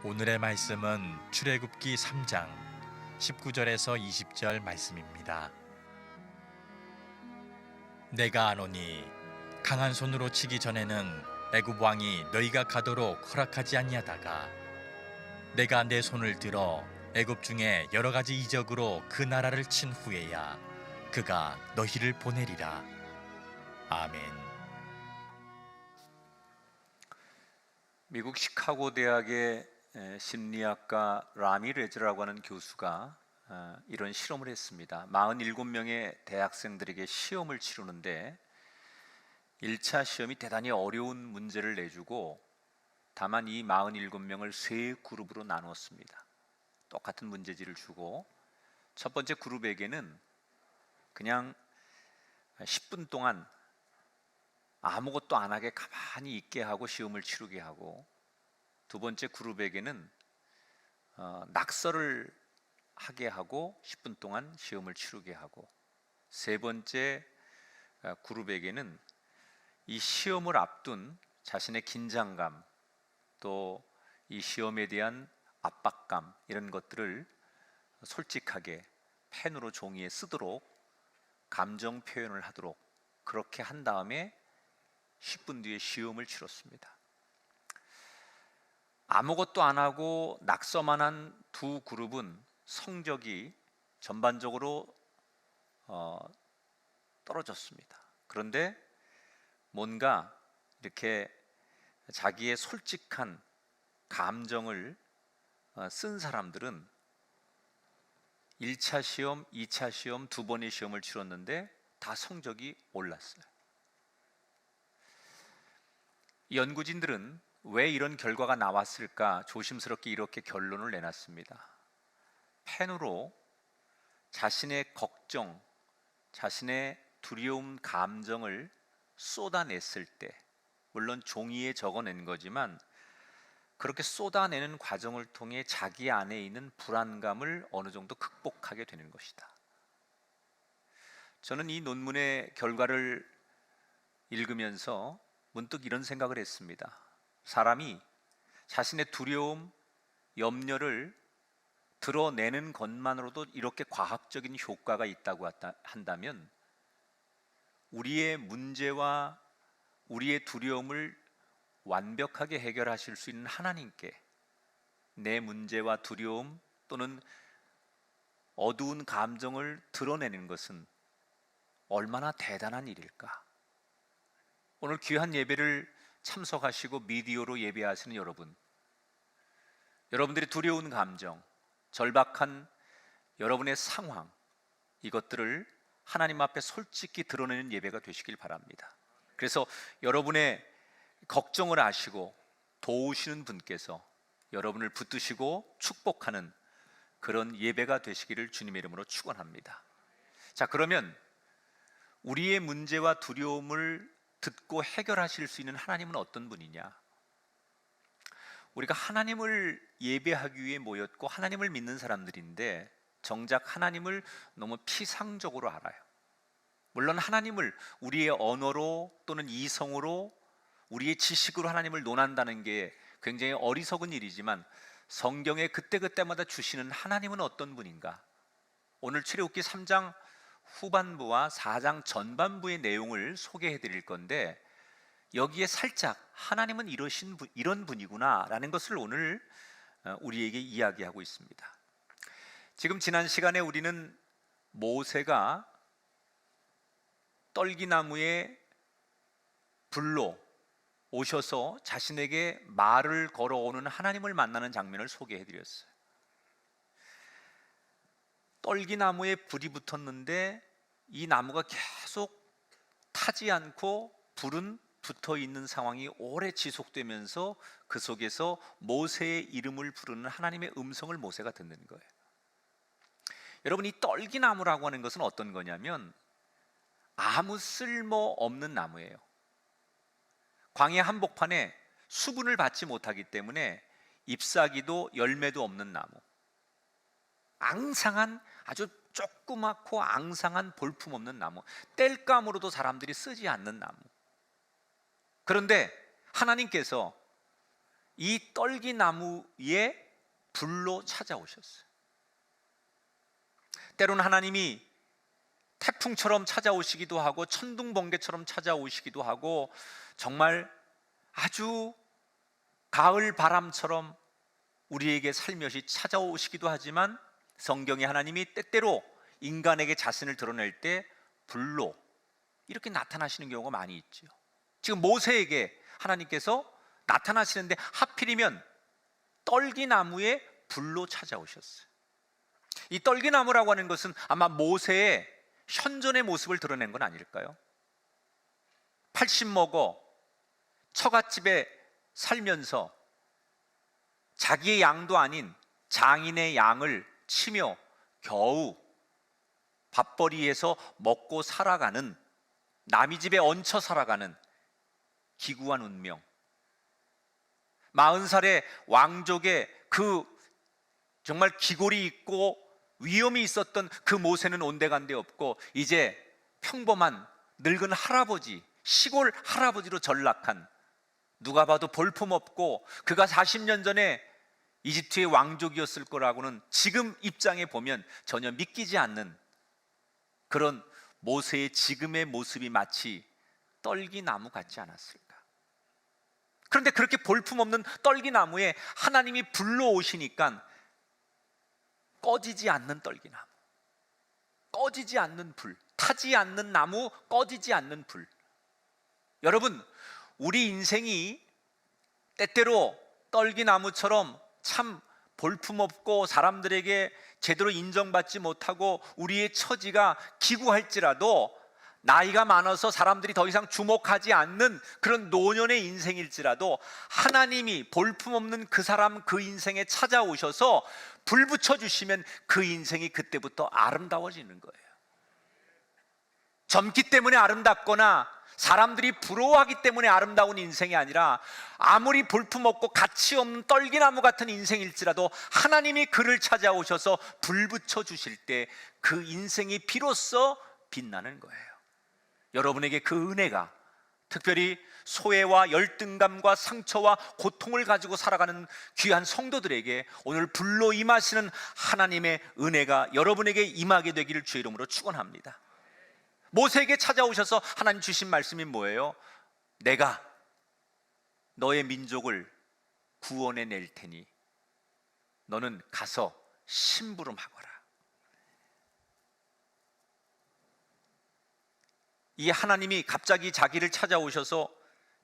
오늘의 말씀은 출애굽기 3장 19절에서 20절 말씀입니다. 내가 아노니 강한 손으로 치기 전에는 애굽 왕이 너희가 가도록 허락하지 아니하다가 내가 내 손을 들어 애굽 중에 여러 가지 이적으로 그 나라를 친 후에야 그가 너희를 보내리라. 아멘. 미국 시카고 대학의 심리학가 라미레즈라고 하는 교수가 이런 실험을 했습니다. 47명의 대학생들에게 시험을 치르는데 1차 시험이 대단히 어려운 문제를 내주고 다만 이 47명을 세 그룹으로 나누었습니다. 똑같은 문제지를 주고 첫 번째 그룹에게는 그냥 10분 동안 아무것도 안 하게 가만히 있게 하고 시험을 치르게 하고, 두 번째 그룹에게는 낙서를 하게 하고 10분 동안 시험을 치르게 하고, 세 번째 그룹에게는 이 시험을 앞둔 자신의 긴장감, 또 이 시험에 대한 압박감, 이런 것들을 솔직하게 펜으로 종이에 쓰도록 감정 표현을 하도록 그렇게 한 다음에 10분 뒤에 시험을 치렀습니다. 아무것도 안 하고 낙서만 한 두 그룹은 성적이 전반적으로 떨어졌습니다. 그런데 뭔가 이렇게 자기의 솔직한 감정을 쓴 사람들은 1차 시험, 2차 시험 두 번의 시험을 치렀는데 다 성적이 올랐어요. 연구진들은 왜 이런 결과가 나왔을까 조심스럽게 이렇게 결론을 내놨습니다. 펜으로 자신의 걱정, 자신의 두려움 감정을 쏟아냈을 때, 물론 종이에 적어낸 거지만 그렇게 쏟아내는 과정을 통해 자기 안에 있는 불안감을 어느 정도 극복하게 되는 것이다. 저는 이 논문의 결과를 읽으면서 문득 이런 생각을 했습니다. 사람이 자신의 두려움, 염려를 드러내는 것만으로도 이렇게 과학적인 효과가 있다고 한다면, 우리의 문제와 우리의 두려움을 완벽하게 해결하실 수 있는 하나님께 내 문제와 두려움 또는 어두운 감정을 드러내는 것은 얼마나 대단한 일일까? 오늘 귀한 예배를 참석하시고 미디어로 예배하시는 여러분, 여러분들의 두려운 감정, 절박한 여러분의 상황, 이것들을 하나님 앞에 솔직히 드러내는 예배가 되시길 바랍니다. 그래서 여러분의 걱정을 아시고 도우시는 분께서 여러분을 붙드시고 축복하는 그런 예배가 되시기를 주님의 이름으로 축원합니다. 자, 그러면 우리의 문제와 두려움을 듣고 해결하실 수 있는 하나님은 어떤 분이냐? 우리가 하나님을 예배하기 위해 모였고 하나님을 믿는 사람들인데 정작 하나님을 너무 피상적으로 알아요. 물론 하나님을 우리의 언어로 또는 이성으로, 우리의 지식으로 하나님을 논한다는 게 굉장히 어리석은 일이지만 성경에 그때그때마다 주시는 하나님은 어떤 분인가? 오늘 출애굽기 3장 후반부와 4장 전반부의 내용을 소개해 드릴 건데, 여기에 살짝 하나님은 이런 분이구나 라는 것을 오늘 우리에게 이야기하고 있습니다. 지금 지난 시간에 우리는 모세가 떨기나무에 불로 오셔서 자신에게 말을 걸어오는 하나님을 만나는 장면을 소개해 드렸어요. 떨기나무에 불이 붙었는데 이 나무가 계속 타지 않고 불은 붙어 있는 상황이 오래 지속되면서 그 속에서 모세의 이름을 부르는 하나님의 음성을 모세가 듣는 거예요. 여러분, 이 떨기나무라고 하는 것은 어떤 거냐면 아무 쓸모 없는 나무예요. 광야 한복판에 수분을 받지 못하기 때문에 잎사귀도 열매도 없는 나무, 앙상한, 아주 조그맣고 앙상한 볼품없는 나무, 땔감으로도 사람들이 쓰지 않는 나무. 그런데 하나님께서 이 떨기나무에 불로 찾아오셨어요. 때로는 하나님이 태풍처럼 찾아오시기도 하고 천둥번개처럼 찾아오시기도 하고 정말 아주 가을 바람처럼 우리에게 살며시 찾아오시기도 하지만 성경에 하나님이 때때로 인간에게 자신을 드러낼 때 불로 이렇게 나타나시는 경우가 많이 있죠. 지금 모세에게 하나님께서 나타나시는데 하필이면 떨기나무에 불로 찾아오셨어요. 이 떨기나무라고 하는 것은 아마 모세의 현존의 모습을 드러낸 건 아닐까요? 80 먹어 처갓집에 살면서 자기의 양도 아닌 장인의 양을 치며 겨우 밥벌이에서 먹고 살아가는, 남의 집에 얹혀 살아가는 기구한 운명, 40살의 왕족의 그 정말 기골이 있고 위험이 있었던 그 모세는 온데간데 없고 이제 평범한 늙은 할아버지, 시골 할아버지로 전락한, 누가 봐도 볼품없고 그가 40년 전에 이집트의 왕족이었을 거라고는 지금 입장에 보면 전혀 믿기지 않는 그런 모세의 지금의 모습이 마치 떨기나무 같지 않았을까? 그런데 그렇게 볼품없는 떨기나무에 하나님이 불러 오시니까 꺼지지 않는 떨기나무, 꺼지지 않는 불, 타지 않는 나무, 꺼지지 않는 불. 여러분, 우리 인생이 때때로 떨기나무처럼 참 볼품없고 사람들에게 제대로 인정받지 못하고 우리의 처지가 기구할지라도, 나이가 많아서 사람들이 더 이상 주목하지 않는 그런 노년의 인생일지라도 하나님이 볼품없는 그 사람, 그 인생에 찾아오셔서 불 붙여주시면 그 인생이 그때부터 아름다워지는 거예요. 젊기 때문에 아름답거나 사람들이 부러워하기 때문에 아름다운 인생이 아니라, 아무리 볼품없고 가치 없는 떨기나무 같은 인생일지라도 하나님이 그를 찾아오셔서 불 붙여주실 때 그 인생이 비로소 빛나는 거예요. 여러분에게 그 은혜가, 특별히 소외와 열등감과 상처와 고통을 가지고 살아가는 귀한 성도들에게 오늘 불로 임하시는 하나님의 은혜가 여러분에게 임하게 되기를 주의 이름으로 축원합니다. 모세에게 찾아오셔서 하나님 주신 말씀이 뭐예요? 내가 너의 민족을 구원해 낼 테니 너는 가서 심부름하거라. 이 하나님이 갑자기 자기를 찾아오셔서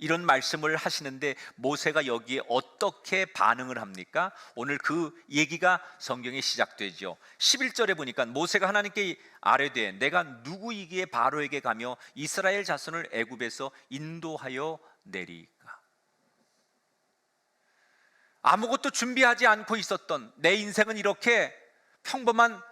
이런 말씀을 하시는데 모세가 여기에 어떻게 반응을 합니까? 오늘 그 얘기가 성경에 시작되죠. 11절에 보니까 모세가 하나님께 아뢰되 내가 누구이기에 바로에게 가며 이스라엘 자손을 애굽에서 인도하여 내리까? 아무것도 준비하지 않고 있었던 내 인생은 이렇게 평범한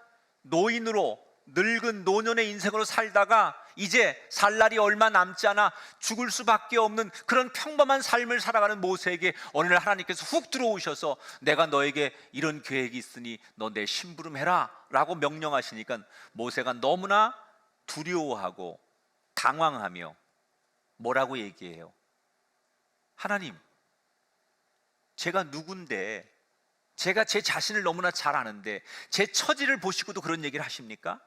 노인으로, 늙은 노년의 인생으로 살다가 이제 살 날이 얼마 남지 않아 죽을 수밖에 없는 그런 평범한 삶을 살아가는 모세에게 어느 날 하나님께서 훅 들어오셔서 내가 너에게 이런 계획이 있으니 너 내 심부름 해라 라고 명령하시니까 모세가 너무나 두려워하고 당황하며 뭐라고 얘기해요? 하나님, 제가 누군데, 제가 제 자신을 너무나 잘 아는데 제 처지를 보시고도 그런 얘기를 하십니까?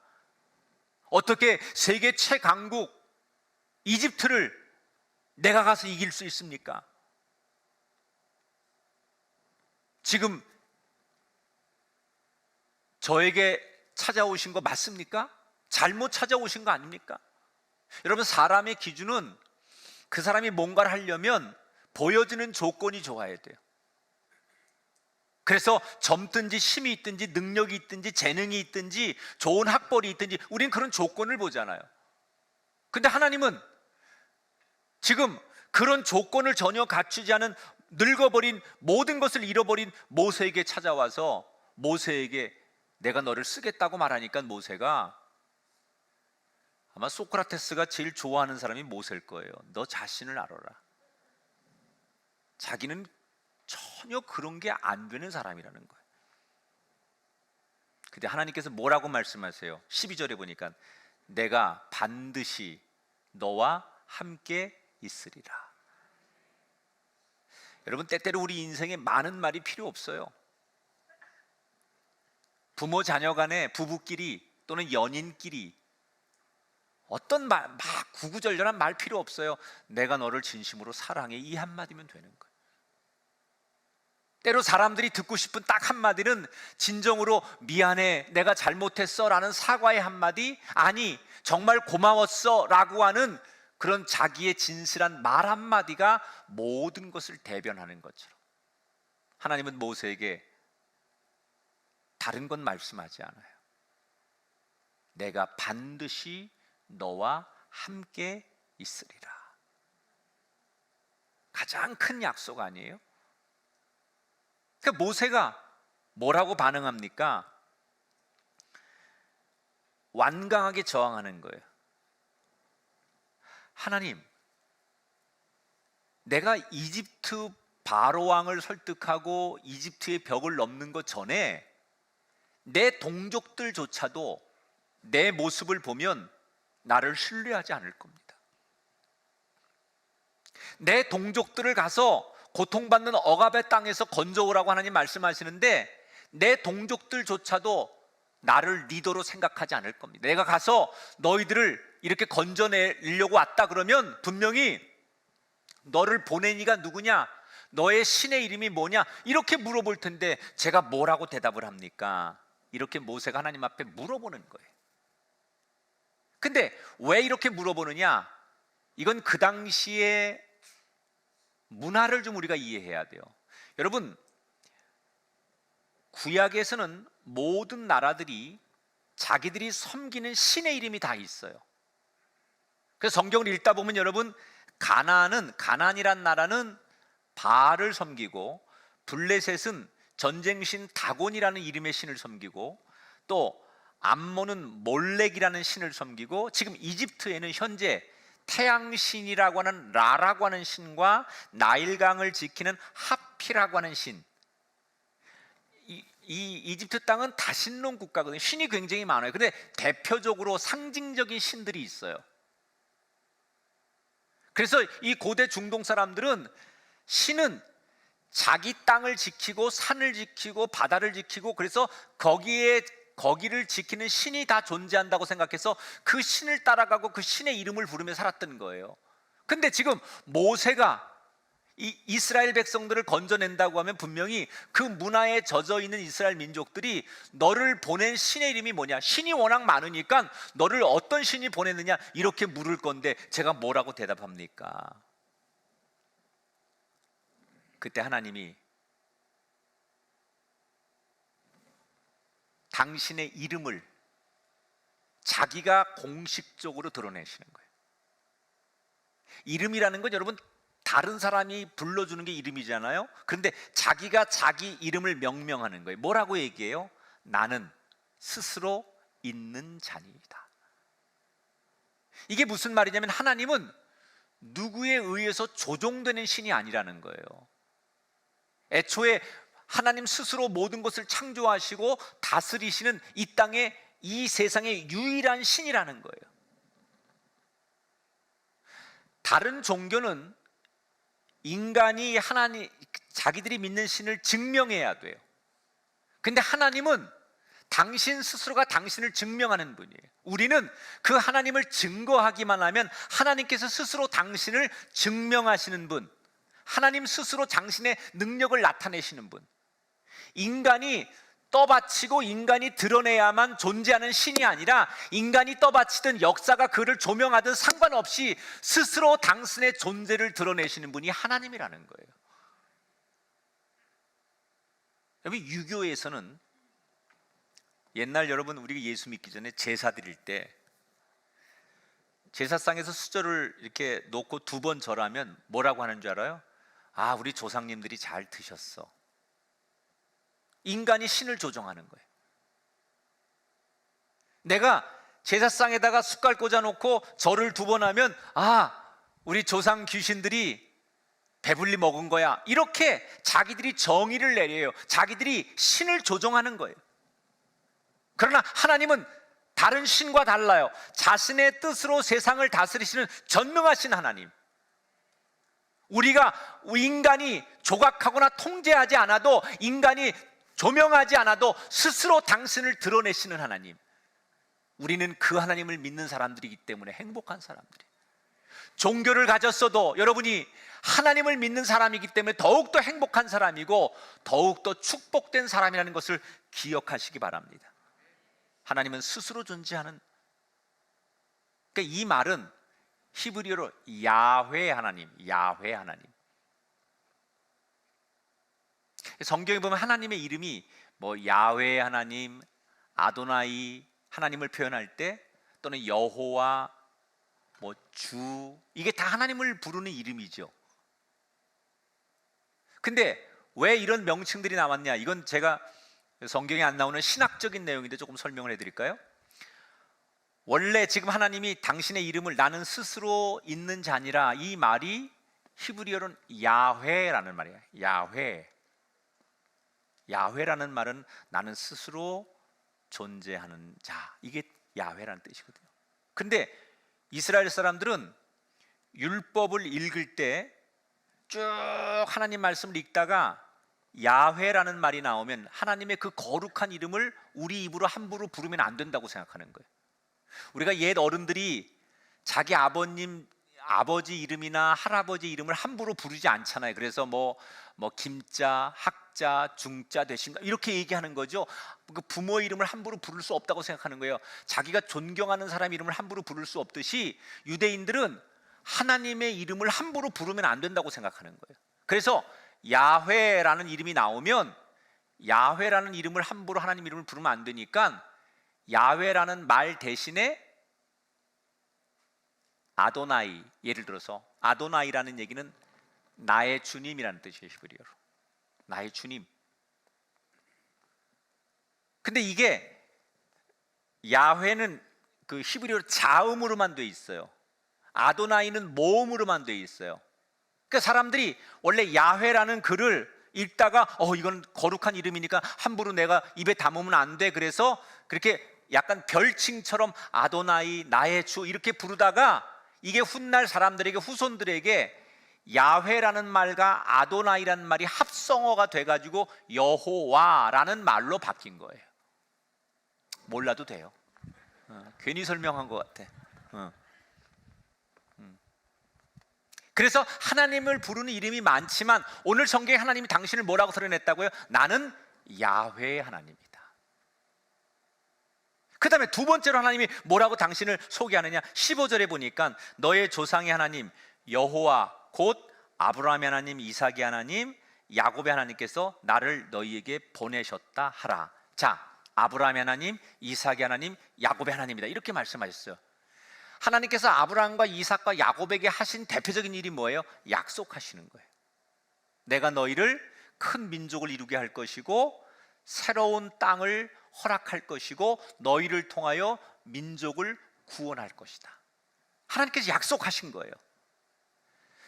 어떻게 세계 최강국 이집트를 내가 가서 이길 수 있습니까? 지금 저에게 찾아오신 거 맞습니까? 잘못 찾아오신 거 아닙니까? 여러분, 사람의 기준은 그 사람이 뭔가를 하려면 보여지는 조건이 좋아야 돼요. 그래서 젊든지 힘이 있든지 능력이 있든지 재능이 있든지 좋은 학벌이 있든지 우린 그런 조건을 보잖아요. 근데 하나님은 지금 그런 조건을 전혀 갖추지 않은 늙어버린, 모든 것을 잃어버린 모세에게 찾아와서 모세에게 내가 너를 쓰겠다고 말하니까 모세가, 아마 소크라테스가 제일 좋아하는 사람이 모세일 거예요. 너 자신을 알아라. 자기는 전혀 그런 게 안 되는 사람이라는 거예요. 근데 하나님께서 뭐라고 말씀하세요? 12절에 보니까 내가 반드시 너와 함께 있으리라. 여러분, 때때로 우리 인생에 많은 말이 필요 없어요. 부모 자녀 간에, 부부끼리 또는 연인끼리 어떤 말, 막 구구절절한 말 필요 없어요. 내가 너를 진심으로 사랑해, 이 한마디면 되는 거예요. 때로 사람들이 듣고 싶은 딱 한마디는 진정으로 미안해, 내가 잘못했어 라는 사과의 한마디, 아니 정말 고마웠어 라고 하는 그런 자기의 진실한 말 한마디가 모든 것을 대변하는 것처럼 하나님은 모세에게 다른 건 말씀하지 않아요. 내가 반드시 너와 함께 있으리라. 가장 큰 약속 아니에요? 그러니까 모세가 뭐라고 반응합니까? 완강하게 저항하는 거예요. 하나님, 내가 이집트 바로 왕을 설득하고 이집트의 벽을 넘는 것 전에 내 동족들조차도 내 모습을 보면 나를 신뢰하지 않을 겁니다. 내 동족들을 가서 고통받는 억압의 땅에서 건져오라고 하나님 말씀하시는데 내 동족들조차도 나를 리더로 생각하지 않을 겁니다. 내가 가서 너희들을 이렇게 건져내려고 왔다 그러면 분명히 너를 보낸 이가 누구냐, 너의 신의 이름이 뭐냐 이렇게 물어볼 텐데 제가 뭐라고 대답을 합니까? 이렇게 모세가 하나님 앞에 물어보는 거예요. 근데 왜 이렇게 물어보느냐? 이건 그 당시의 문화를 좀 우리가 이해해야 돼요. 여러분, 구약에서는 모든 나라들이 자기들이 섬기는 신의 이름이 다 있어요. 그래서 성경을 읽다 보면 여러분, 가나안이란 나라는 바알을 섬기고, 블레셋은 전쟁신 다곤이라는 이름의 신을 섬기고, 또 암몬은 몰렉이라는 신을 섬기고, 지금 이집트에는 현재 태양신이라고 하는 라라고 하는 신과 나일강을 지키는 하피라고 하는 신, 이 이집트 땅은 다신론 국가거든요. 신이 굉장히 많아요. 근데 대표적으로 상징적인 신들이 있어요. 그래서 이 고대 중동 사람들은 신은 자기 땅을 지키고 산을 지키고 바다를 지키고, 그래서 거기를 지키는 신이 다 존재한다고 생각해서 그 신을 따라가고 그 신의 이름을 부르며 살았던 거예요. 근데 지금 모세가 이 이스라엘 백성들을 건져낸다고 하면 분명히 그 문화에 젖어 있는 이스라엘 민족들이 너를 보낸 신의 이름이 뭐냐, 신이 워낙 많으니까 너를 어떤 신이 보냈느냐 이렇게 물을 건데 제가 뭐라고 대답합니까? 그때 하나님이 당신의 이름을 자기가 공식적으로 드러내시는 거예요. 이름이라는 건 여러분 다른 사람이 불러주는 게 이름이잖아요. 그런데 자기가 자기 이름을 명명하는 거예요. 뭐라고 얘기해요? 나는 스스로 있는 자니이다. 이게 무슨 말이냐면 하나님은 누구에 의해서 조종되는 신이 아니라는 거예요. 애초에 하나님 스스로 모든 것을 창조하시고 다스리시는 이 땅의, 이 세상의 유일한 신이라는 거예요. 다른 종교는 인간이 자기들이 믿는 신을 증명해야 돼요. 근데 하나님은 당신 스스로가 당신을 증명하는 분이에요. 우리는 그 하나님을 증거하기만 하면 하나님께서 스스로 당신을 증명하시는 분, 하나님 스스로 당신의 능력을 나타내시는 분, 인간이 떠받치고 인간이 드러내야만 존재하는 신이 아니라 인간이 떠받치든 역사가 그를 조명하든 상관없이 스스로 당신의 존재를 드러내시는 분이 하나님이라는 거예요. 여러분, 유교에서는 옛날 여러분 우리가 예수 믿기 전에 제사 드릴 때 제사상에서 수저를 이렇게 놓고 2번 절하면 뭐라고 하는 줄 알아요? 아, 우리 조상님들이 잘 드셨어. 인간이 신을 조종하는 거예요. 내가 제사상에다가 숟갈 꽂아놓고 절을 2번 하면 아, 우리 조상 귀신들이 배불리 먹은 거야, 이렇게 자기들이 정의를 내려요. 자기들이 신을 조종하는 거예요. 그러나 하나님은 다른 신과 달라요. 자신의 뜻으로 세상을 다스리시는 전능하신 하나님. 우리가 인간이 조각하거나 통제하지 않아도, 인간이 조명하지 않아도 스스로 당신을 드러내시는 하나님, 우리는 그 하나님을 믿는 사람들이기 때문에 행복한 사람들이에요. 종교를 가졌어도 여러분이 하나님을 믿는 사람이기 때문에 더욱더 행복한 사람이고 더욱더 축복된 사람이라는 것을 기억하시기 바랍니다. 하나님은 스스로 존재하는, 그러니까 이 말은 히브리어로 야훼 하나님, 야훼 하나님. 성경에 보면 하나님의 이름이 뭐 야훼 하나님, 아도나이 하나님을 표현할 때, 또는 여호와, 뭐 주, 이게 다 하나님을 부르는 이름이죠. 근데 왜 이런 명칭들이 나왔냐? 이건 제가 성경에 안 나오는 신학적인 내용인데 조금 설명을 해드릴까요? 원래 지금 하나님이 당신의 이름을 나는 스스로 있는 자니라, 이 말이 히브리어로는 야훼라는 말이에요. 야훼. 야훼라는 말은 나는 스스로 존재하는 자, 이게 야훼라는 뜻이거든요. 근데 이스라엘 사람들은 율법을 읽을 때 쭉 하나님 말씀을 읽다가 야훼라는 말이 나오면 하나님의 그 거룩한 이름을 우리 입으로 함부로 부르면 안 된다고 생각하는 거예요. 우리가 옛 어른들이 자기 아버지 이름이나 할아버지 이름을 함부로 부르지 않잖아요. 그래서 뭐 김자, 학자, 중자 되신가 이렇게 얘기하는 거죠. 그 부모 이름을 함부로 부를 수 없다고 생각하는 거예요. 자기가 존경하는 사람 이름을 함부로 부를 수 없듯이 유대인들은 하나님의 이름을 함부로 부르면 안 된다고 생각하는 거예요. 그래서 야훼라는 이름이 나오면, 야훼라는 이름을 함부로 하나님 이름을 부르면 안 되니까 야훼라는 말 대신에 아도나이, 예를 들어서 아도나이라는 얘기는 나의 주님이라는 뜻이에요. 히브리어로 나의 주님. 근데 이게 야훼는 그 히브리어로 자음으로만 돼 있어요. 아도나이는 모음으로만 돼 있어요. 그러니까 사람들이 원래 야훼라는 글을 읽다가 이건 거룩한 이름이니까 함부로 내가 입에 담으면 안 돼, 그래서 그렇게 약간 별칭처럼 아도나이, 나의 주 이렇게 부르다가 이게 훗날 사람들에게, 후손들에게 야훼라는 말과 아도나이라는 말이 합성어가 돼가지고 여호와라는 말로 바뀐 거예요. 몰라도 돼요. 괜히 설명한 것 같아. 그래서 하나님을 부르는 이름이 많지만 오늘 성경에 하나님이 당신을 뭐라고 드러냈다고요? 나는 야훼 하나님이다. 그 다음에 두 번째로 하나님이 뭐라고 당신을 소개하느냐? 15절에 보니까 너의 조상의 하나님 여호와 곧 아브라함의 하나님, 이삭의 하나님, 야곱의 하나님께서 나를 너희에게 보내셨다 하라. 자, 아브라함의 하나님, 이삭의 하나님, 야곱의 하나님이다, 이렇게 말씀하셨어요. 하나님께서 아브라함과 이삭과 야곱에게 하신 대표적인 일이 뭐예요? 약속하시는 거예요. 내가 너희를 큰 민족을 이루게 할 것이고 새로운 땅을 허락할 것이고 너희를 통하여 민족을 구원할 것이다. 하나님께서 약속하신 거예요.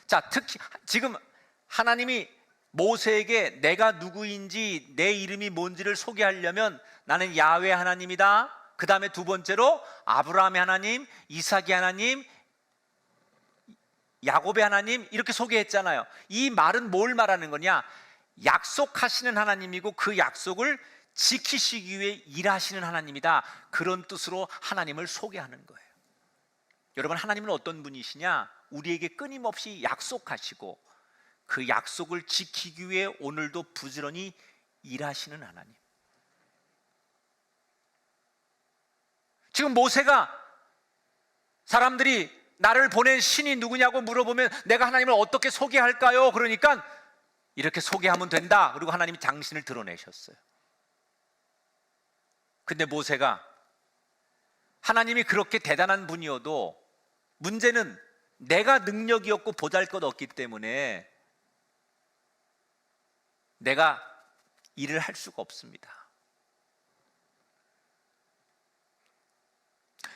자, 특히 지금 하나님이 모세에게 내가 누구인지, 내 이름이 뭔지를 소개하려면 나는 야훼 하나님이다, 그 다음에 두 번째로 아브라함의 하나님, 이삭의 하나님, 야곱의 하나님, 이렇게 소개했잖아요. 이 말은 뭘 말하는 거냐? 약속하시는 하나님이고 그 약속을 지키시기 위해 일하시는 하나님이다, 그런 뜻으로 하나님을 소개하는 거예요. 여러분, 하나님은 어떤 분이시냐? 우리에게 끊임없이 약속하시고 그 약속을 지키기 위해 오늘도 부지런히 일하시는 하나님. 지금 모세가 사람들이 나를 보낸 신이 누구냐고 물어보면 내가 하나님을 어떻게 소개할까요? 그러니까 이렇게 소개하면 된다, 그리고 하나님이 당신을 드러내셨어요. 근데 모세가 하나님이 그렇게 대단한 분이어도 문제는 내가 능력이 없고 보잘것없기 때문에 내가 일을 할 수가 없습니다.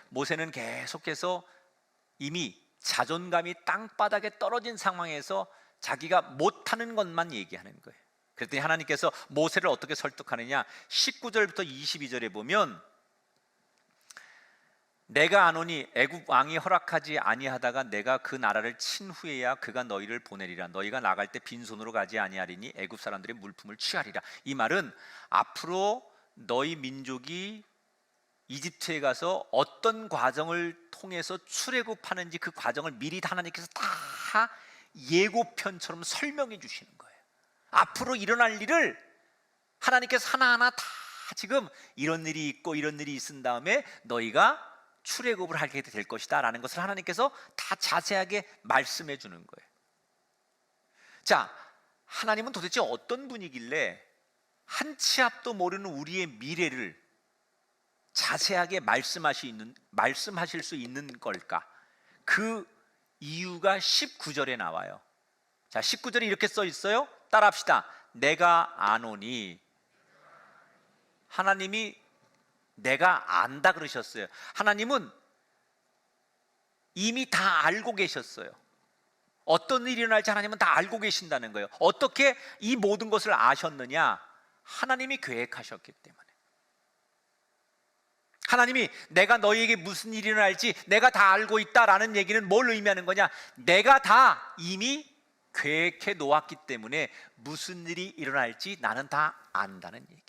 모세는 계속해서 이미 자존감이 땅바닥에 떨어진 상황에서 자기가 못하는 것만 얘기하는 거예요. 그랬더니 하나님께서 모세를 어떻게 설득하느냐? 19절부터 22절에 보면 내가 아노니 애굽 왕이 허락하지 아니하다가 내가 그 나라를 친 후에야 그가 너희를 보내리라. 너희가 나갈 때 빈손으로 가지 아니하리니 애굽 사람들의 물품을 취하리라. 이 말은 앞으로 너희 민족이 이집트에 가서 어떤 과정을 통해서 출애굽하는지 그 과정을 미리 하나님께서 다 예고편처럼 설명해 주시는 거예요. 앞으로 일어날 일을 하나님께서 하나하나 다 지금 이런 일이 있고 이런 일이 있은 다음에 너희가 출애굽을 하게 될 것이다 라는 것을 하나님께서 다 자세하게 말씀해 주는 거예요. 자, 하나님은 도대체 어떤 분이길래 한 치 앞도 모르는 우리의 미래를 자세하게 말씀하실 수 있는 걸까? 그 이유가 19절에 나와요. 자, 19절에 이렇게 써 있어요. 따라합시다. 내가 아노니. 하나님이 내가 안다 그러셨어요. 하나님은 이미 다 알고 계셨어요. 어떤 일이 일어날지 하나님은 다 알고 계신다는 거예요. 어떻게 이 모든 것을 아셨느냐? 하나님이 계획하셨기 때문에. 하나님이 내가 너희에게 무슨 일이 일어날지 내가 다 알고 있다라는 얘기는 뭘 의미하는 거냐? 내가 다 이미 계획해 놓았기 때문에 무슨 일이 일어날지 나는 다 안다는 얘기예요.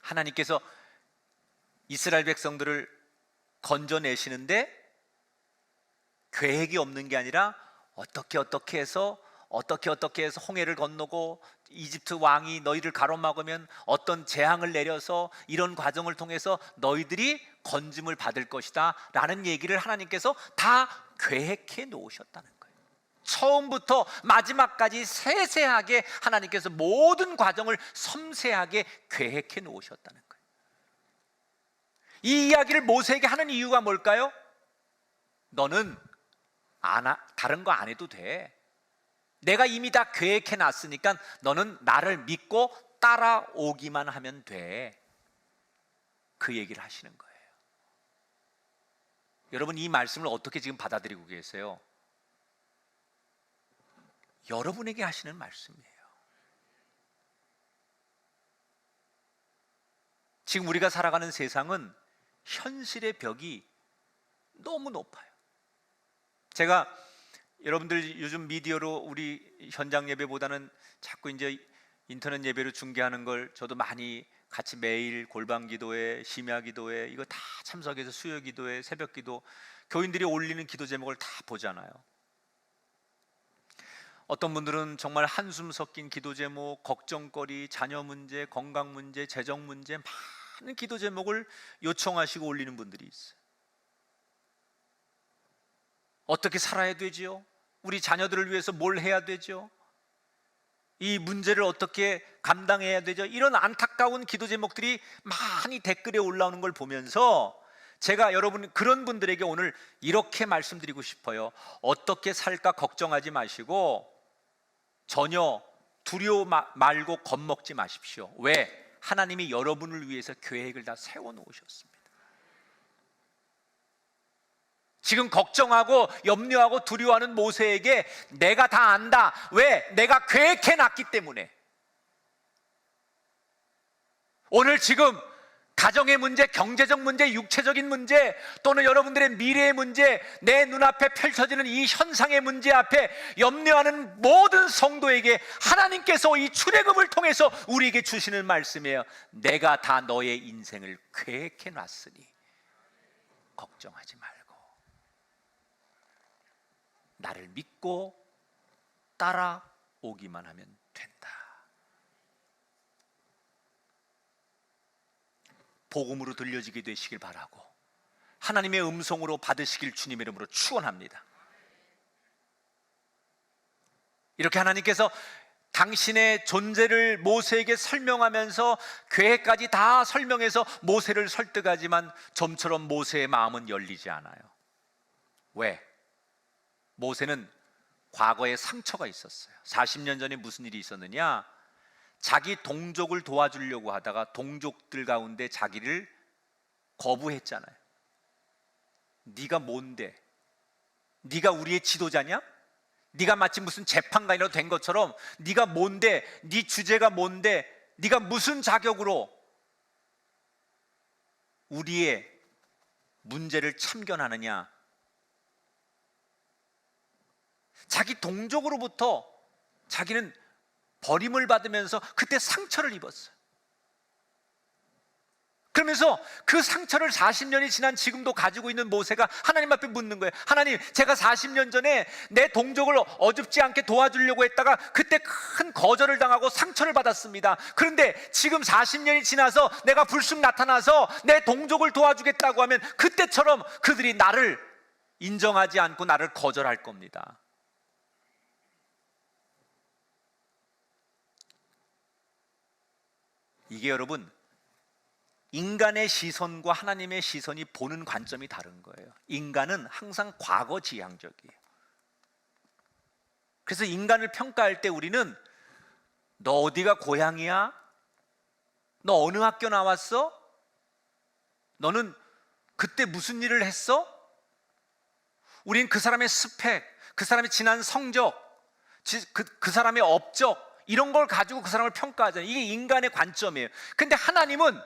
하나님께서 이스라엘 백성들을 건져내시는데 계획이 없는 게 아니라 어떻게 해서 홍해를 건너고 이집트 왕이 너희를 가로막으면 어떤 재앙을 내려서 이런 과정을 통해서 너희들이 건짐을 받을 것이다 라는 얘기를 하나님께서 다 계획해 놓으셨다는 거예요. 처음부터 마지막까지 세세하게 하나님께서 모든 과정을 섬세하게 계획해 놓으셨다는 거예요. 이 이야기를 모세에게 하는 이유가 뭘까요? 너는 다른 거 안 해도 돼. 내가 이미 다 계획해 놨으니까 너는 나를 믿고 따라오기만 하면 돼. 그 얘기를 하시는 거예요. 여러분, 이 말씀을 어떻게 지금 받아들이고 계세요? 여러분에게 하시는 말씀이에요. 지금 우리가 살아가는 세상은 현실의 벽이 너무 높아요. 제가 여러분들 요즘 미디어로 우리 현장 예배보다는 자꾸 이제 인터넷 예배로 중계하는 걸 저도 많이 같이 매일 골방 기도회, 심야 기도회 이거 다 참석해서 수요 기도회, 새벽 기도 교인들이 올리는 기도 제목을 다 보잖아요. 어떤 분들은 정말 한숨 섞인 기도 제목, 걱정거리, 자녀 문제, 건강 문제, 재정 문제 많은 기도 제목을 요청하시고 올리는 분들이 있어요. 어떻게 살아야 되지요? 우리 자녀들을 위해서 뭘 해야 되죠? 이 문제를 어떻게 감당해야 되죠? 이런 안타까운 기도 제목들이 많이 댓글에 올라오는 걸 보면서 제가 여러분 그런 분들에게 오늘 이렇게 말씀드리고 싶어요. 어떻게 살까 걱정하지 마시고 전혀 두려워 말고 겁먹지 마십시오. 왜? 하나님이 여러분을 위해서 계획을 다 세워놓으셨습니다. 지금 걱정하고 염려하고 두려워하는 모세에게 내가 다 안다. 왜? 내가 계획해놨기 때문에. 오늘 지금 가정의 문제, 경제적 문제, 육체적인 문제 또는 여러분들의 미래의 문제, 내 눈앞에 펼쳐지는 이 현상의 문제 앞에 염려하는 모든 성도에게 하나님께서 이 출애굽을 통해서 우리에게 주시는 말씀이에요. 내가 다 너의 인생을 계획해놨으니 걱정하지 말고 나를 믿고 따라오기만 하면 된다. 복음으로 들려지게 되시길 바라고 하나님의 음성으로 받으시길 주님의 이름으로 축원합니다. 이렇게 하나님께서 당신의 존재를 모세에게 설명하면서 계획까지 다 설명해서 모세를 설득하지만 좀처럼 모세의 마음은 열리지 않아요. 왜? 모세는 과거에 상처가 있었어요. 40년 전에 무슨 일이 있었느냐? 자기 동족을 도와주려고 하다가 동족들 가운데 자기를 거부했잖아요. 네가 뭔데? 네가 우리의 지도자냐? 네가 마치 무슨 재판관이라도 된 것처럼 네가 뭔데? 네 주제가 뭔데? 네가 무슨 자격으로 우리의 문제를 참견하느냐? 자기 동족으로부터 자기는 버림을 받으면서 그때 상처를 입었어요. 그러면서 그 상처를 40년이 지난 지금도 가지고 있는 모세가 하나님 앞에 묻는 거예요. 하나님, 제가 40년 전에 내 동족을 어줍지 않게 도와주려고 했다가 그때 큰 거절을 당하고 상처를 받았습니다. 그런데 지금 40년이 지나서 내가 불쑥 나타나서 내 동족을 도와주겠다고 하면 그때처럼 그들이 나를 인정하지 않고 나를 거절할 겁니다. 이게 여러분, 인간의 시선과 하나님의 시선이 보는 관점이 다른 거예요. 인간은 항상 과거 지향적이에요. 그래서 인간을 평가할 때 우리는 너 어디가 고향이야? 너 어느 학교 나왔어? 너는 그때 무슨 일을 했어? 우린 그 사람의 스펙, 그 사람의 지난 성적, 그 사람의 업적, 이런 걸 가지고 그 사람을 평가하잖아요. 이게 인간의 관점이에요. 근데 하나님은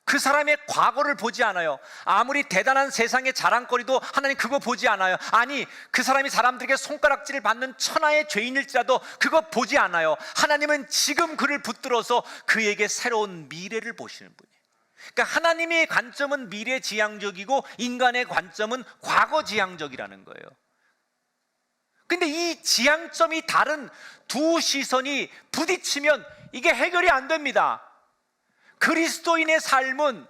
그 사람의 과거를 보지 않아요. 아무리 대단한 세상의 자랑거리도 하나님 그거 보지 않아요. 아니, 그 사람이 사람들에게 손가락질을 받는 천하의 죄인일지라도 그거 보지 않아요. 하나님은 지금 그를 붙들어서 그에게 새로운 미래를 보시는 분이에요. 그러니까 하나님의 관점은 미래 지향적이고 인간의 관점은 과거 지향적이라는 거예요. 근데 이 지향점이 다른 두 시선이 부딪히면 이게 해결이 안 됩니다. 그리스도인의 삶은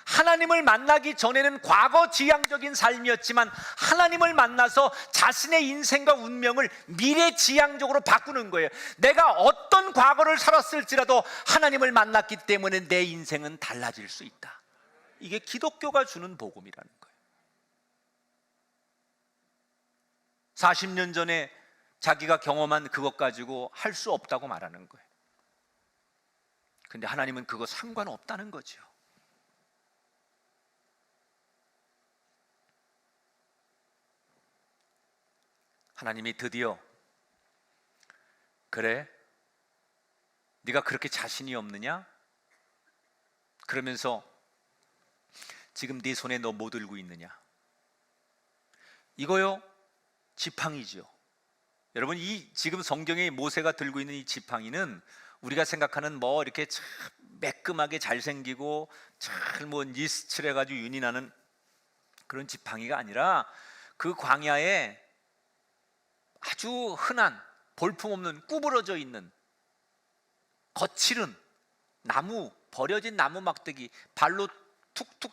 하나님을 만나기 전에는 과거 지향적인 삶이었지만 하나님을 만나서 자신의 인생과 운명을 미래 지향적으로 바꾸는 거예요. 내가 어떤 과거를 살았을지라도 하나님을 만났기 때문에 내 인생은 달라질 수 있다. 이게 기독교가 주는 복음이라는 거예요. 40년 전에 자기가 경험한 그것 가지고 할 수 없다고 말하는 거예요. 근데 하나님은 그거 상관없다는 거죠. 하나님이 드디어 그래? 네가 그렇게 자신이 없느냐? 그러면서 지금 네 손에 너 뭐 들고 있느냐? 이거요, 지팡이죠. 여러분, 이 지금 성경에 모세가 들고 있는 이 지팡이는 우리가 생각하는 뭐 이렇게 참 매끈하게 잘생기고 잘 뭐 니스칠 해가지고 윤이 나는 그런 지팡이가 아니라 그 광야에 아주 흔한 볼품없는 구부러져 있는 거칠은 나무, 버려진 나무 막대기, 발로 툭툭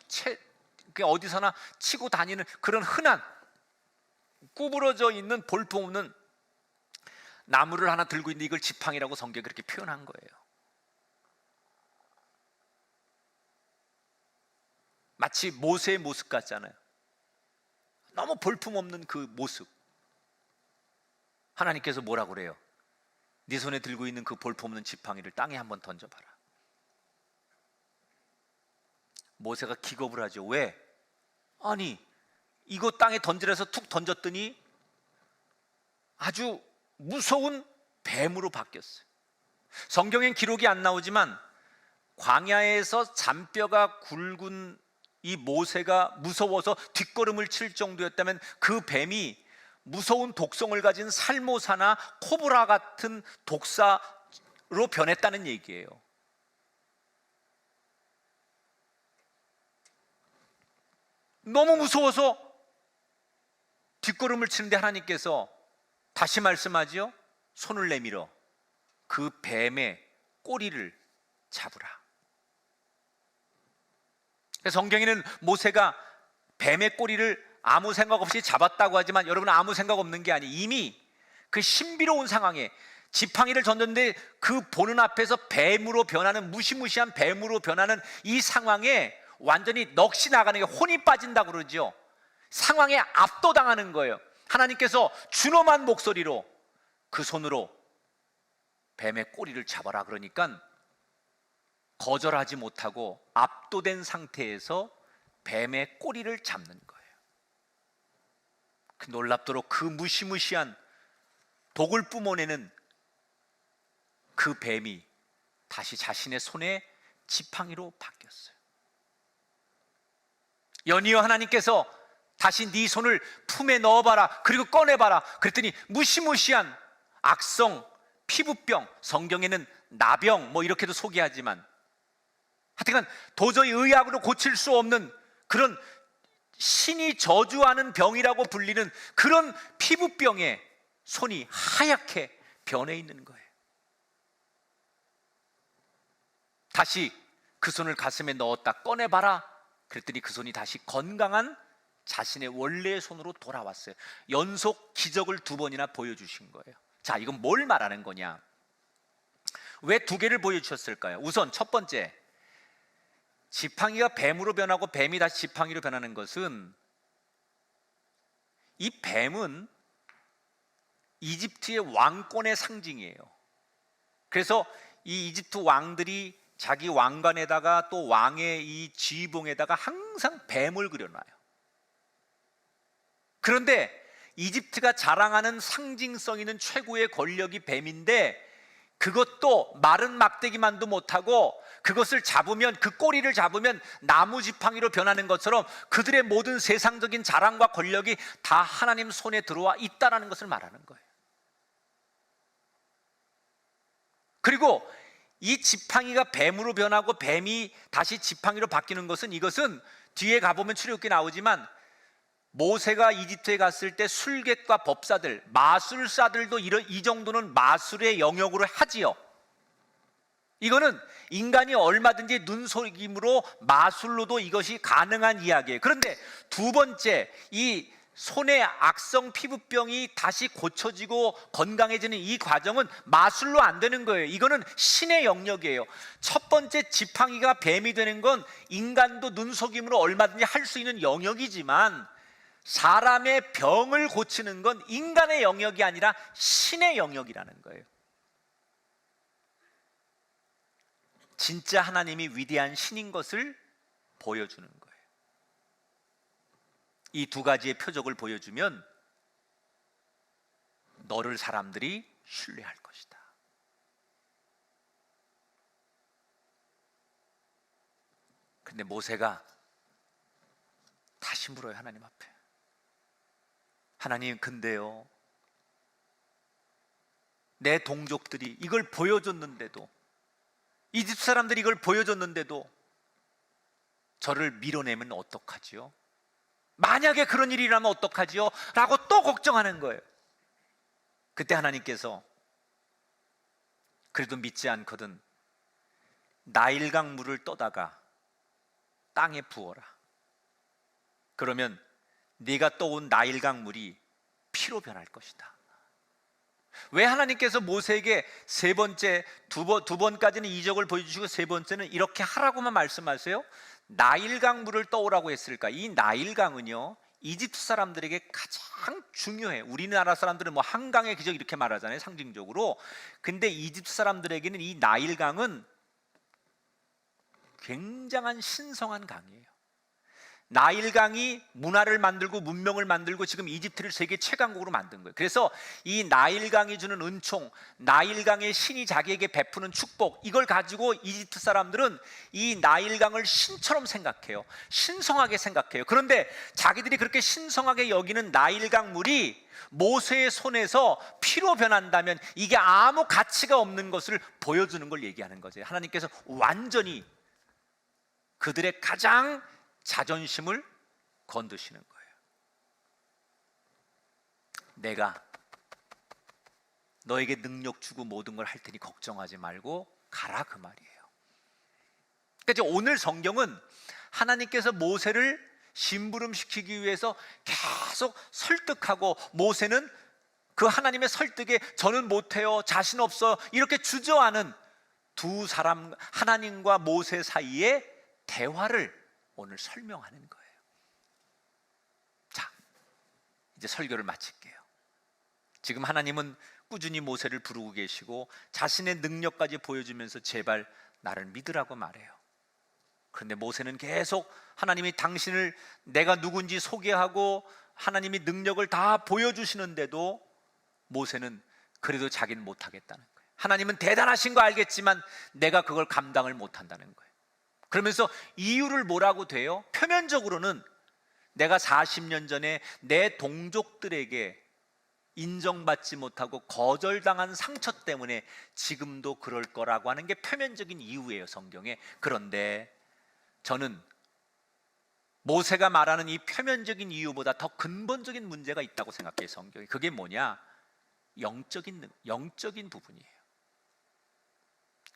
어디서나 치고 다니는 그런 흔한 구부러져 있는 볼품없는 나무를 하나 들고 있는데 이걸 지팡이라고 성경이 그렇게 표현한 거예요. 마치 모세의 모습 같잖아요. 너무 볼품없는 그 모습. 하나님께서 뭐라고 그래요? 네 손에 들고 있는 그 볼품없는 지팡이를 땅에 한번 던져봐라. 모세가 기겁을 하죠. 왜? 아니, 이거 땅에 던지라 해서 툭 던졌더니 아주 무서운 뱀으로 바뀌었어요. 성경엔 기록이 안 나오지만 광야에서 잔뼈가 굵은 이 모세가 무서워서 뒷걸음을 칠 정도였다면 그 뱀이 무서운 독성을 가진 살모사나 코브라 같은 독사로 변했다는 얘기예요. 너무 무서워서 뒷걸음을 치는데 하나님께서 다시 말씀하지요. 손을 내밀어 그 뱀의 꼬리를 잡으라. 성경에는 모세가 뱀의 꼬리를 아무 생각 없이 잡았다고 하지만 여러분, 아무 생각 없는 게 아니, 이미 그 신비로운 상황에 지팡이를 던졌는데 그 보는 앞에서 뱀으로 변하는, 무시무시한 뱀으로 변하는 이 상황에 완전히 넋이 나가는 게, 혼이 빠진다고 그러죠. 상황에 압도당하는 거예요. 하나님께서 준엄한 목소리로 그 손으로 뱀의 꼬리를 잡아라 그러니까 거절하지 못하고 압도된 상태에서 뱀의 꼬리를 잡는 거예요. 놀랍도록 그 무시무시한 독을 뿜어내는 그 뱀이 다시 자신의 손에 지팡이로 바뀌었어요. 연이어 하나님께서 다시 네 손을 품에 넣어봐라, 그리고 꺼내봐라. 그랬더니 무시무시한 악성 피부병, 성경에는 나병 뭐 이렇게도 소개하지만 하여튼 도저히 의학으로 고칠 수 없는 그런 신이 저주하는 병이라고 불리는 그런 피부병에 손이 하얗게 변해 있는 거예요. 다시 그 손을 가슴에 넣었다 꺼내봐라. 그랬더니 그 손이 다시 건강한 자신의 원래의 손으로 돌아왔어요. 연속 기적을 2번이나 보여주신 거예요. 자, 이건 뭘 말하는 거냐? 왜 2개를 보여주셨을까요? 우선 첫 번째, 지팡이가 뱀으로 변하고 뱀이 다시 지팡이로 변하는 것은, 이 뱀은 이집트의 왕권의 상징이에요. 그래서 이 이집트 왕들이 자기 왕관에다가 또 왕의 이 지휘봉에다가 항상 뱀을 그려놔요. 그런데 이집트가 자랑하는 상징성 있는 최고의 권력이 뱀인데, 그것도 마른 막대기만도 못하고 그것을 잡으면, 그 꼬리를 잡으면 나무 지팡이로 변하는 것처럼 그들의 모든 세상적인 자랑과 권력이 다 하나님 손에 들어와 있다는 것을 말하는 거예요. 그리고 이 지팡이가 뱀으로 변하고 뱀이 다시 지팡이로 바뀌는 것은, 이것은 뒤에 가보면 출애굽기에 나오지만 모세가 이집트에 갔을 때 술객과 법사들, 마술사들도 이 정도는 마술의 영역으로 하지요. 이거는 인간이 얼마든지 눈속임으로 마술로도 이것이 가능한 이야기예요. 그런데 2번째, 이 손의 악성 피부병이 다시 고쳐지고 건강해지는 이 과정은 마술로 안 되는 거예요. 이거는 신의 영역이에요. 첫 번째 지팡이가 뱀이 되는 건 인간도 눈속임으로 얼마든지 할 수 있는 영역이지만, 사람의 병을 고치는 건 인간의 영역이 아니라 신의 영역이라는 거예요. 진짜 하나님이 위대한 신인 것을 보여주는 거예요. 이 2가지의 표적을 보여주면 너를 사람들이 신뢰할 것이다. 근데 모세가 다시 물어요, 하나님 앞에. 하나님, 근데요, 내 동족들이 이걸 보여줬는데도, 이집트 사람들이 이걸 보여줬는데도 저를 밀어내면 어떡하지요? 만약에 그런 일이 일어나면 어떡하지요? 라고 또 걱정하는 거예요. 그때 하나님께서 그래도 믿지 않거든 나일강 물을 떠다가 땅에 부어라. 그러면 네가 떠온 나일강 물이 피로 변할 것이다. 왜 하나님께서 모세에게 세 번째, 두 번까지는 이적을 보여주시고 세 번째는 이렇게 하라고만 말씀하세요? 나일강 물을 떠오라고 했을까? 이 나일강은요, 이집트 사람들에게 가장 중요해. 우리나라 사람들은 뭐 한강의 기적 이렇게 말하잖아요, 상징적으로. 근데 이집트 사람들에게는 이 나일강은 굉장한 신성한 강이에요. 나일강이 문화를 만들고 문명을 만들고 지금 이집트를 세계 최강국으로 만든 거예요. 그래서 이 나일강이 주는 은총, 나일강의 신이 자기에게 베푸는 축복, 이걸 가지고 이집트 사람들은 이 나일강을 신처럼 생각해요. 신성하게 생각해요. 그런데 자기들이 그렇게 신성하게 여기는 나일강 물이 모세의 손에서 피로 변한다면 이게 아무 가치가 없는 것을 보여주는 걸 얘기하는 거죠. 하나님께서 완전히 그들의 가장 자존심을 건드시는 거예요. 내가 너에게 능력 주고 모든 걸 할 테니 걱정하지 말고 가라, 그 말이에요. 그러니까 오늘 성경은 하나님께서 모세를 심부름시키기 위해서 계속 설득하고, 모세는 그 하나님의 설득에 저는 못해요, 자신 없어요, 이렇게 주저하는 두 사람, 하나님과 모세 사이의 대화를 오늘 설명하는 거예요. 자, 이제 설교를 마칠게요. 지금 하나님은 꾸준히 모세를 부르고 계시고 자신의 능력까지 보여주면서 제발 나를 믿으라고 말해요. 그런데 모세는 계속 하나님이 당신을 내가 누군지 소개하고 하나님이 능력을 다 보여주시는데도 모세는 그래도 자기는 못하겠다는 거예요. 하나님은 대단하신 거 알겠지만 내가 그걸 감당을 못한다는 거예요. 그러면서 이유를 뭐라고 돼요? 표면적으로는 내가 40년 전에 내 동족들에게 인정받지 못하고 거절당한 상처 때문에 지금도 그럴 거라고 하는 게 표면적인 이유예요, 성경에. 그런데 저는 모세가 말하는 이 표면적인 이유보다 더 근본적인 문제가 있다고 생각해요, 성경에. 그게 뭐냐? 영적인 부분이에요.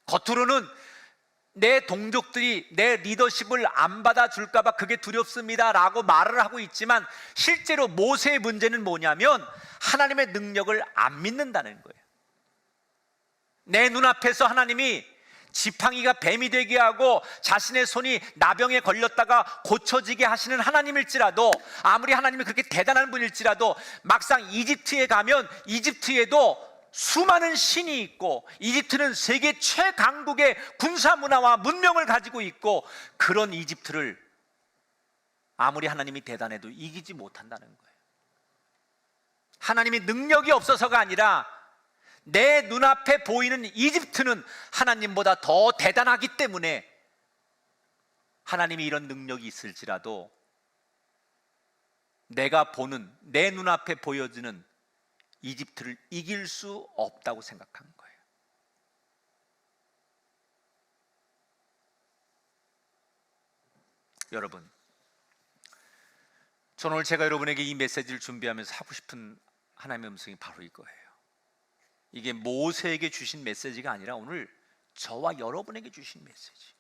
겉으로는 내 동족들이 내 리더십을 안 받아줄까봐 그게 두렵습니다 라고 말을 하고 있지만, 실제로 모세의 문제는 뭐냐면 하나님의 능력을 안 믿는다는 거예요. 내 눈앞에서 하나님이 지팡이가 뱀이 되게 하고 자신의 손이 나병에 걸렸다가 고쳐지게 하시는 하나님일지라도, 아무리 하나님이 그렇게 대단한 분일지라도, 막상 이집트에 가면 이집트에도 수많은 신이 있고, 이집트는 세계 최강국의 군사 문화와 문명을 가지고 있고, 그런 이집트를 아무리 하나님이 대단해도 이기지 못한다는 거예요. 하나님이 능력이 없어서가 아니라 내 눈앞에 보이는 이집트는 하나님보다 더 대단하기 때문에 하나님이 이런 능력이 있을지라도 내가 보는, 내 눈앞에 보여지는 이집트를 이길 수 없다고 생각한 거예요. 여러분, 저는 오늘 제가 여러분에게 이 메시지를 준비하면서 하고 싶은 하나님의 음성이 바로 이거예요. 이게 모세에게 주신 메시지가 아니라 오늘 저와 여러분에게 주신 메시지.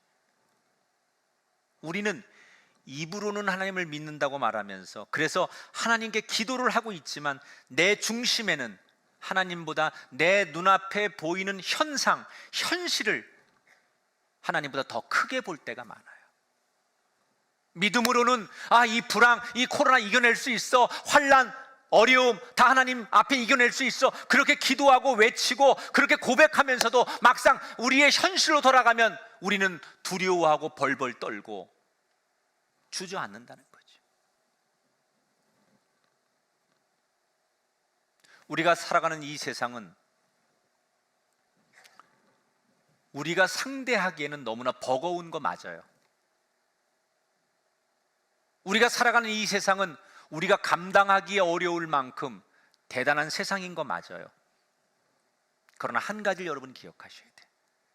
우리는 입으로는 하나님을 믿는다고 말하면서, 그래서 하나님께 기도를 하고 있지만 내 중심에는 하나님보다 내 눈앞에 보이는 현상, 현실을 하나님보다 더 크게 볼 때가 많아요. 믿음으로는 이 불황, 이 코로나 이겨낼 수 있어, 환난, 어려움 다 하나님 앞에 이겨낼 수 있어, 그렇게 기도하고 외치고 그렇게 고백하면서도 막상 우리의 현실로 돌아가면 우리는 두려워하고 벌벌 떨고 주저앉는다는 거죠. 우리가 살아가는 이 세상은 우리가 상대하기에는 너무나 버거운 거 맞아요. 우리가 살아가는 이 세상은 우리가 감당하기에 어려울 만큼 대단한 세상인 거 맞아요. 그러나 한 가지를 여러분 기억하셔야 돼요.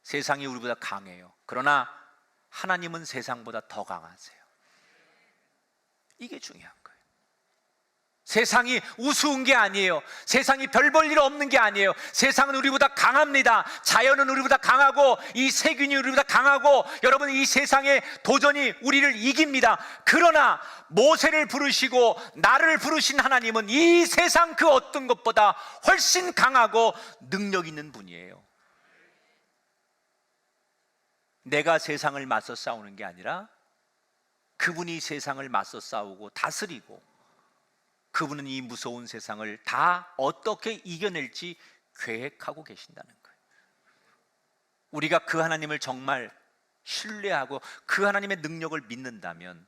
세상이 우리보다 강해요. 그러나 하나님은 세상보다 더 강하세요. 이게 중요한 거예요. 세상이 우스운 게 아니에요. 세상이 별 볼 일 없는 게 아니에요. 세상은 우리보다 강합니다. 자연은 우리보다 강하고, 이 세균이 우리보다 강하고, 여러분, 이 세상의 도전이 우리를 이깁니다. 그러나 모세를 부르시고 나를 부르신 하나님은 이 세상 그 어떤 것보다 훨씬 강하고 능력 있는 분이에요. 내가 세상을 맞서 싸우는 게 아니라 그분이 세상을 맞서 싸우고 다스리고, 그분은 이 무서운 세상을 다 어떻게 이겨낼지 계획하고 계신다는 거예요. 우리가 그 하나님을 정말 신뢰하고 그 하나님의 능력을 믿는다면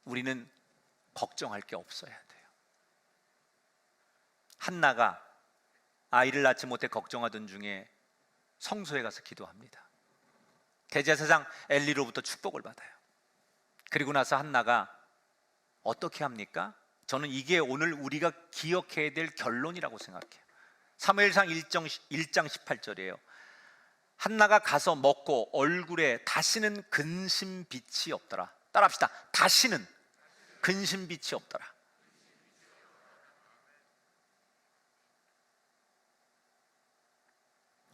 우리는 걱정할 게 없어야 돼요. 한나가 아이를 낳지 못해 걱정하던 중에 성소에 가서 기도합니다. 대제사장 엘리로부터 축복을 받아요. 그리고 나서 한나가 어떻게 합니까? 저는 이게 오늘 우리가 기억해야 될 결론이라고 생각해요. 사무엘상 1장 18절이에요. 한나가 가서 먹고 얼굴에 다시는 근심빛이 없더라. 따라합시다. 다시는 근심빛이 없더라.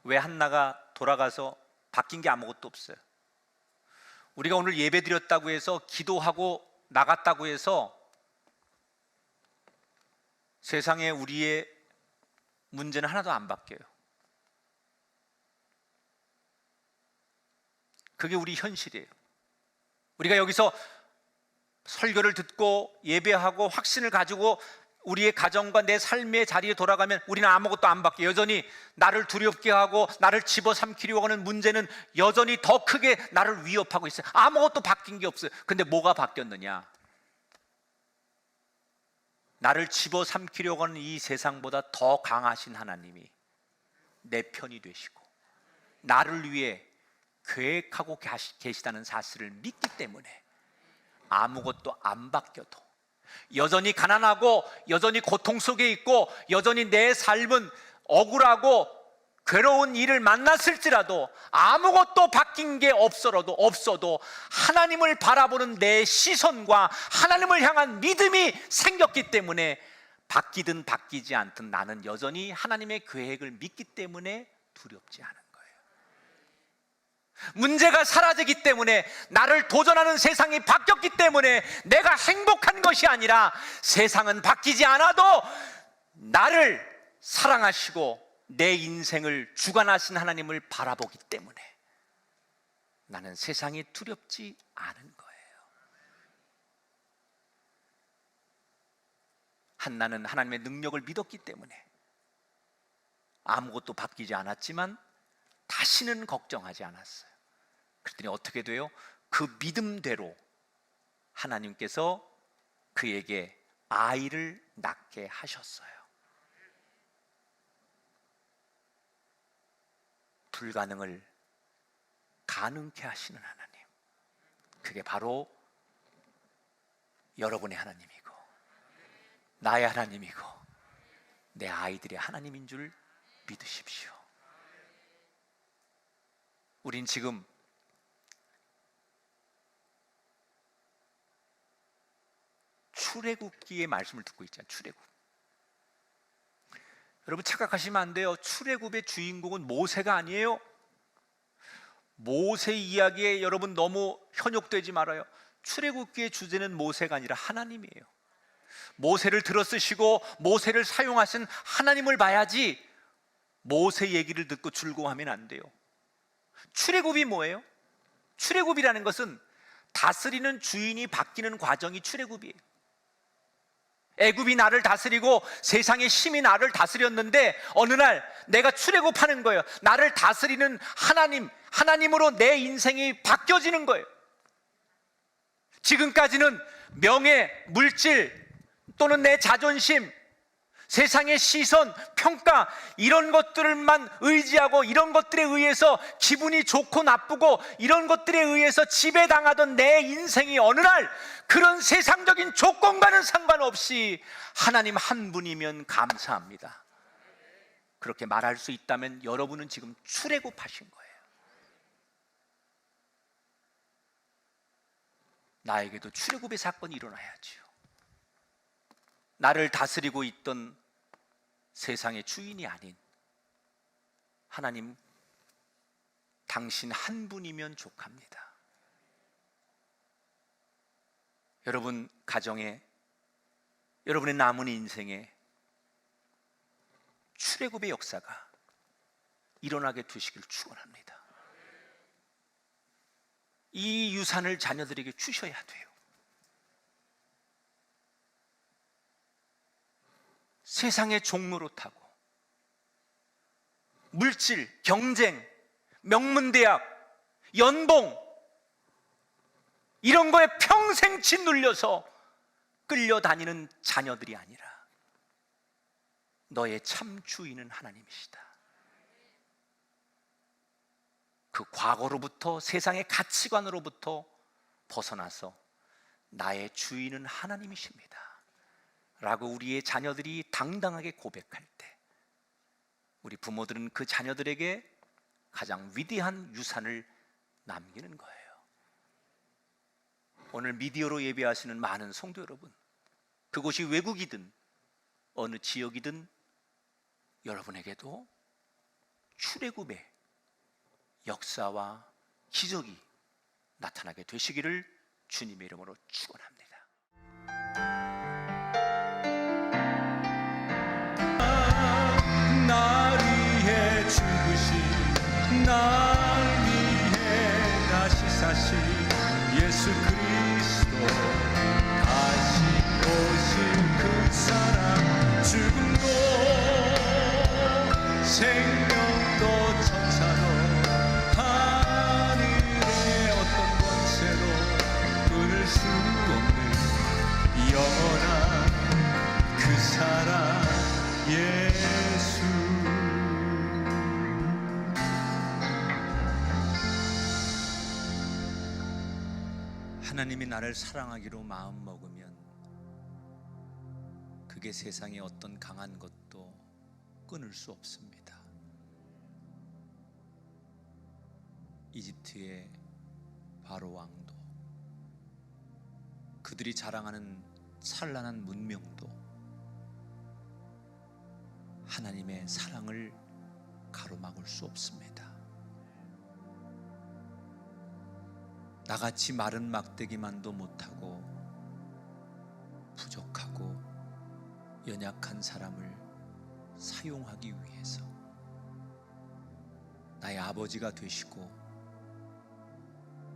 왜 한나가 돌아가서 바뀐 게 아무것도 없어요. 우리가 오늘 예배 드렸다고 해서, 기도하고 나갔다고 해서 세상에 우리의 문제는 하나도 안 바뀌어요. 그게 우리 현실이에요. 우리가 여기서 설교를 듣고 예배하고 확신을 가지고 우리의 가정과 내 삶의 자리에 돌아가면 우리는 아무것도 안 바뀌어요. 여전히 나를 두렵게 하고 나를 집어삼키려고 하는 문제는 여전히 더 크게 나를 위협하고 있어요. 아무것도 바뀐 게 없어요. 근데 뭐가 바뀌었느냐? 나를 집어삼키려고 하는 이 세상보다 더 강하신 하나님이 내 편이 되시고 나를 위해 계획하고 계시다는 사실을 믿기 때문에 아무것도 안 바뀌어도, 여전히 가난하고 여전히 고통 속에 있고 여전히 내 삶은 억울하고 괴로운 일을 만났을지라도 아무것도 바뀐 게 없어도 하나님을 바라보는 내 시선과 하나님을 향한 믿음이 생겼기 때문에 바뀌든 바뀌지 않든 나는 여전히 하나님의 계획을 믿기 때문에 두렵지 않은 거예요. 문제가 사라지기 때문에, 나를 도전하는 세상이 바뀌었기 때문에 내가 행복한 것이 아니라, 세상은 바뀌지 않아도 나를 사랑하시고 내 인생을 주관하신 하나님을 바라보기 때문에 나는 세상이 두렵지 않은 거예요. 한나는 하나님의 능력을 믿었기 때문에 아무것도 바뀌지 않았지만 다시는 걱정하지 않았어요. 그랬더니 어떻게 돼요? 그 믿음대로 하나님께서 그에게 아이를 낳게 하셨어요. 불가능을 가능케 하시는 하나님, 그게 바로 여러분의 하나님이고 나의 하나님이고 내 아이들의 하나님인 줄 믿으십시오. 우린 지금 출애굽기의 말씀을 듣고 있잖아요. 출애굽. 여러분 착각하시면 안 돼요. 출애굽의 주인공은 모세가 아니에요. 모세 이야기에 여러분 너무 현혹되지 말아요. 출애굽기의 주제는 모세가 아니라 하나님이에요. 모세를 들어쓰시고 모세를 사용하신 하나님을 봐야지 모세 얘기를 듣고 즐거워하면 안 돼요. 출애굽이 뭐예요? 출애굽이라는 것은 다스리는 주인이 바뀌는 과정이 출애굽이에요. 애굽이 나를 다스리고 세상의 힘이 나를 다스렸는데 어느 날 내가 출애굽하는 거예요. 나를 다스리는 하나님으로 내 인생이 바뀌어지는 거예요. 지금까지는 명예, 물질 또는 내 자존심, 세상의 시선, 평가 이런 것들만 의지하고 이런 것들에 의해서 기분이 좋고 나쁘고 이런 것들에 의해서 지배당하던 내 인생이 어느 날 그런 세상적인 조건과는 상관없이 하나님 한 분이면 감사합니다, 그렇게 말할 수 있다면 여러분은 지금 출애굽하신 거예요. 나에게도 출애굽의 사건이 일어나야지요. 나를 다스리고 있던 세상의 주인이 아닌 하나님, 당신 한 분이면 족합니다. 여러분 가정에, 여러분의 남은 인생에 출애굽의 역사가 일어나게 되시길 축원합니다. 이 유산을 자녀들에게 주셔야 돼요. 세상의 종로로 타고 물질, 경쟁, 명문대학, 연봉 이런 거에 평생 짓눌려서 끌려다니는 자녀들이 아니라 너의 참 주인은 하나님이시다. 그 과거로부터 세상의 가치관으로부터 벗어나서 나의 주인은 하나님이십니다 라고 우리의 자녀들이 당당하게 고백할 때 우리 부모들은 그 자녀들에게 가장 위대한 유산을 남기는 거예요. 오늘 미디어로 예배하시는 많은 성도 여러분, 그곳이 외국이든 어느 지역이든 여러분에게도 출애굽의 역사와 기적이 나타나게 되시기를 주님의 이름으로 축원합니다. 날 위해 죽으신, 날 위해 다시 사신 예수 그리스도, 다시 오실 그 사랑, 죽음도 생명도 천사도 하늘의 어떤 권세도 끊을 수 없는 영원한 그 사랑 예수. 하나님이 나를 사랑하기로 마음 먹으면 그게 세상의 어떤 강한 것도 끊을 수 없습니다. 이집트의 바로 왕도, 그들이 자랑하는 찬란한 문명도 하나님의 사랑을 가로막을 수 없습니다. 나같이 마른 막대기만도 못하고 부족하고 연약한 사람을 사용하기 위해서 나의 아버지가 되시고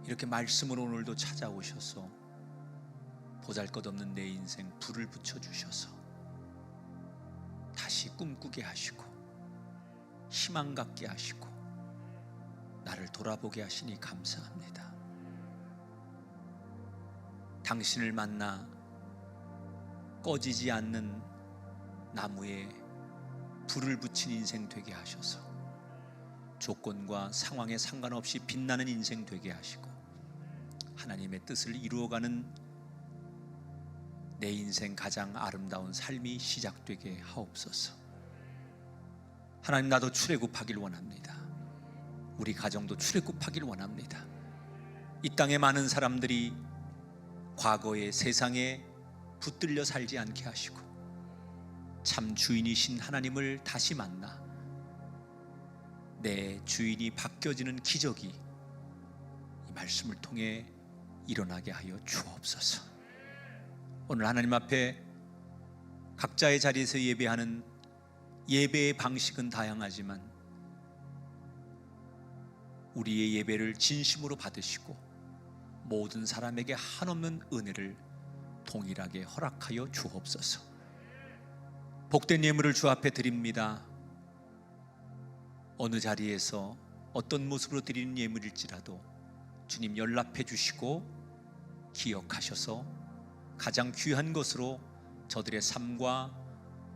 이렇게 말씀으로 오늘도 찾아오셔서 보잘것없는 내 인생 불을 붙여주셔서 다시 꿈꾸게 하시고 희망 갖게 하시고 나를 돌아보게 하시니 감사합니다. 당신을 만나 꺼지지 않는 나무에 불을 붙인 인생 되게 하셔서 조건과 상황에 상관없이 빛나는 인생 되게 하시고 하나님의 뜻을 이루어가는 내 인생 가장 아름다운 삶이 시작되게 하옵소서. 하나님, 나도 출애굽하길 원합니다. 우리 가정도 출애굽하길 원합니다. 이 땅에 많은 사람들이 과거의 세상에 붙들려 살지 않게 하시고 참 주인이신 하나님을 다시 만나 내 주인이 바뀌어지는 기적이 이 말씀을 통해 일어나게 하여 주옵소서. 오늘 하나님 앞에 각자의 자리에서 예배하는 예배의 방식은 다양하지만 우리의 예배를 진심으로 받으시고 모든 사람에게 한없는 은혜를 동일하게 허락하여 주옵소서. 복된 예물을 주 앞에 드립니다. 어느 자리에서 어떤 모습으로 드리는 예물일지라도 주님 연락해 주시고 기억하셔서 가장 귀한 것으로 저들의 삶과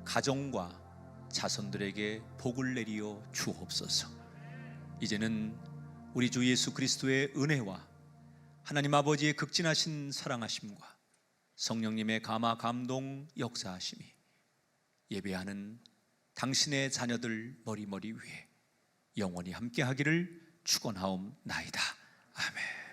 가정과 자손들에게 복을 내리어 주옵소서. 이제는 우리 주 예수 그리스도의 은혜와 하나님 아버지의 극진하신 사랑하심과 성령님의 감화 감동 역사하심이 예배하는 당신의 자녀들 머리머리 위에 영원히 함께하기를 축원하옵나이다. 아멘.